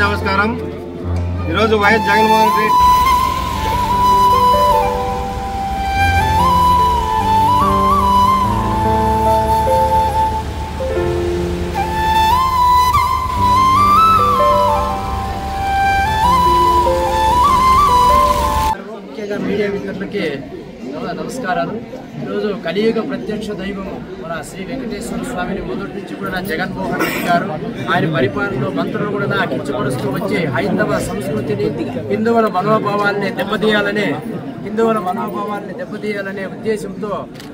నమస్కారం. ఈరోజు వైఎస్ జగన్మోహన్ రెడ్డి ముఖ్యంగా మీడియా మిత్రులకి నమస్కారాలు. ఈరోజు కలియుగ ప్రత్యక్ష దైవము మన శ్రీ వెంకటేశ్వర స్వామిని మొదటి నుంచి కూడా జగన్మోహన్ రెడ్డి గారు ఆయన పరిపాలనలో మంత్రులు కూడా కించపరుస్తూ వచ్చి హైందవ సంస్కృతిని హిందువుల మనోభావాల్ని దెబ్బతీయాలనే ఉద్దేశంతో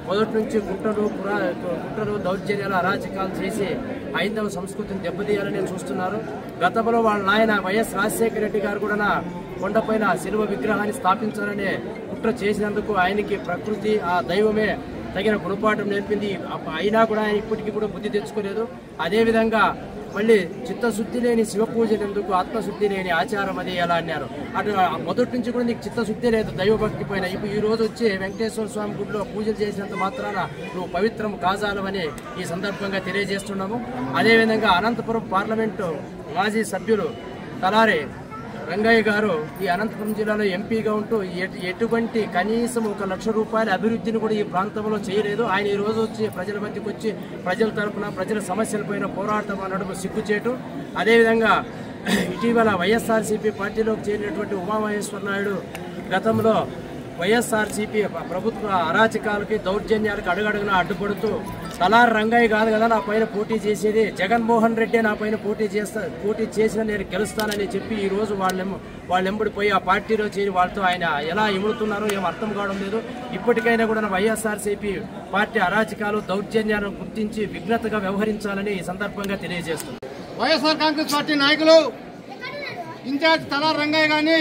మొదటి నుంచి కుట్రలు దౌర్జన్యాలు అరాచకాలు చేసి హైందవ సంస్కృతిని దెబ్బతీయాలని చూస్తున్నారు. గతంలో వాళ్ళ నాయన వైఎస్ రాజశేఖర రెడ్డి గారు కూడా కొండపైన శిలువ విగ్రహాన్ని స్థాపించాలనే కుట్ర చేసినందుకు ఆయనకి ప్రకృతి ఆ దైవమే తగిన గుణపాఠం నేర్పింది. అయినా కూడా ఆయన ఇప్పటికీ కూడా బుద్ధి తెచ్చుకోలేదు. అదేవిధంగా మళ్ళీ చిత్తశుద్ధి లేని శివ పూజలు ఎందుకు, ఆత్మశుద్ధి లేని ఆచారం అది ఎలా అన్నారు. అటు మొదటి నుంచి కూడా నీకు చిత్తశుద్ధి లేదు, దైవభక్తి పైన. ఇప్పుడు ఈ రోజు వచ్చి వెంకటేశ్వర స్వామి గుడిలో పూజలు చేసినంత మాత్రాన నువ్వు పవిత్రం కాజాలవని ఈ సందర్భంగా తెలియజేస్తున్నాము. అదేవిధంగా అనంతపురం పార్లమెంటు మాజీ సభ్యులు తలారి రంగయ్య గారు ఈ అనంతపురం జిల్లాలో ఎంపీగా ఉంటూ ఎటువంటి కనీసం 1 లక్ష రూపాయల అభివృద్ధిని కూడా ఈ ప్రాంతంలో చేయలేదు. ఆయన ఈ రోజు వచ్చి ప్రజల మధ్యకు వచ్చి ప్రజల తరఫున ప్రజల సమస్యలపైన పోరాటం అనడం సిగ్గుచేటు. అదేవిధంగా ఇటీవల వైఎస్ఆర్సీపీ పార్టీలోకి చేరినటువంటి ఉమామహేశ్వర నాయుడు గతంలో వైఎస్ఆర్సీపీ ప్రభుత్వ అరాచకాలకి దౌర్జన్యాలకు అడుగడుగున అడ్డుపడుతూ తలారి రంగయ్య కాదు కదా నా పైన పోటీ చేసేది, జగన్మోహన్ రెడ్డి నా పైన పోటీ చేసిన నేను గెలుస్తానని చెప్పి ఈ రోజు వాళ్ళెంబడిపోయి ఆ పార్టీలో చేరి వాళ్ళతో ఆయన ఎలా ఇముడుతున్నారో ఏం అర్థం కావడం లేదు. ఇప్పటికైనా కూడా వైఎస్ఆర్సీపీ పార్టీ అరాచకాలు దౌర్జన్యాలను గుర్తించి విఘ్నతగా వ్యవహరించాలని ఈ సందర్భంగా తెలియజేస్తుంది. వైఎస్ఆర్ కాంగ్రెస్ పార్టీ నాయకులు ఇన్ఛార్జ్ తలారి రంగయ్య గాని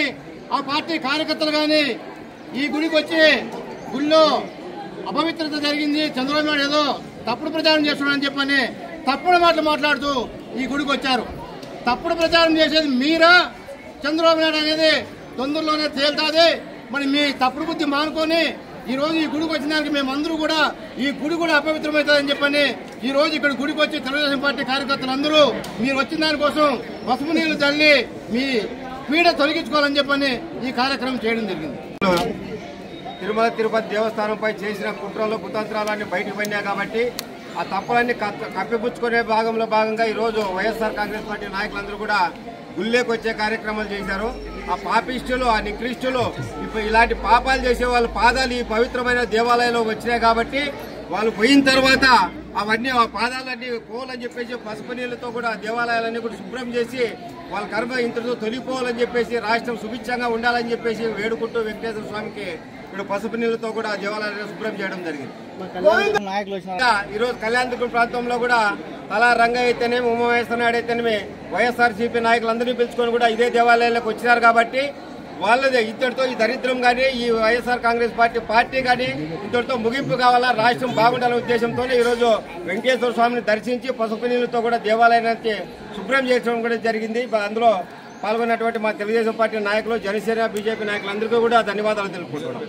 ఆ పార్టీ కార్యకర్తలు గాని ఈ గుడికి వచ్చి గుళ్ళో అపవిత్రత జరిగింది, చంద్రబాబు నాయుడు ఏదో తప్పుడు ప్రచారం చేస్తున్నాడని చెప్పని తప్పుడు మాటలు మాట్లాడుతూ ఈ గుడికి వచ్చారు. తప్పుడు ప్రచారం చేసేది మీరా చంద్రబాబు నాయుడు అనేది తొందరలోనే తేల్తాది. మరి మీ తప్పుడు బుద్ధి మానుకొని ఈ రోజు ఈ గుడికి వచ్చిన దానికి మేమందరూ కూడా ఈ గుడి కూడా అపవిత్రమవుతుందని చెప్పని ఈ రోజు ఇక్కడ గుడికి వచ్చి తెలుగుదేశం పార్టీ కార్యకర్తలు అందరూ మీరు వచ్చిన దానికోసం పసుపు నీళ్లు తల్లి మీ పీడ తొలగించుకోవాలని చెప్పని ఈ కార్యక్రమం చేయడం జరిగింది. తిరుమల తిరుపతి దేవస్థానంపై చేసిన కుట్రలు కుతంత్రాలన్నీ బయటకు పడినాయి కాబట్టి ఆ తప్పులన్నీ కప్పిపుచ్చుకునే భాగంగా ఈరోజు వైఎస్ఆర్ కాంగ్రెస్ పార్టీ నాయకులందరూ కూడా గుళ్ళేకి వచ్చే కార్యక్రమాలు చేశారు. ఆ పాపిస్టులు, ఆ నికృష్టులు, ఇప్పుడు ఇలాంటి పాపాలు చేసే వాళ్ళ పాదాలు ఈ పవిత్రమైన దేవాలయంలో వచ్చినాయి కాబట్టి వాళ్ళు పోయిన తర్వాత అవన్నీ ఆ పాదాలన్నీ పోవాలని చెప్పేసి పసుపు నీళ్లతో కూడా దేవాలయాలన్నీ కూడా శుభ్రం చేసి వాళ్ళ కర్మ ఇంతటితో తొలిపోవాలని చెప్పేసి రాష్ట్రం సుభిక్షంగా ఉండాలని చెప్పేసి వేడుకుంటూ వెంకటేశ్వర స్వామికి ఇక్కడ పసుపు నీళ్లతో కూడా దేవాలయాన్ని శుభ్రం చేయడం జరిగింది. ఈరోజు కళ్యాణదుర్గం ప్రాంతంలో కూడా తలా రంగయ్య అయితేనేమి, ఉమామహేశ్వరనాయుడు అయితేనేమి వైఎస్ఆర్సీపీ నాయకులందరినీ పిలుచుకొని కూడా ఇదే దేవాలయాలకు వచ్చినారు కాబట్టి వాళ్ళదే ఇంతటితో ఈ దరిద్రం కానీ ఈ వైఎస్ఆర్ కాంగ్రెస్ పార్టీ కానీ ఇంతటితో ముగింపు కావాలా, రాష్ట్రం బాగుండాలనే ఉద్దేశంతోనే ఈరోజు వెంకటేశ్వర స్వామిని దర్శించి పసుపు నీళ్లతో కూడా దేవాలయానికి శుభ్రం చేయడం కూడా జరిగింది. అందులో పాల్గొన్నటువంటి మా తెలుగుదేశం పార్టీ నాయకులు, జనసేన, బీజేపీ నాయకులందరికీ కూడా ధన్యవాదాలు తెలుపుకుంటున్నాం.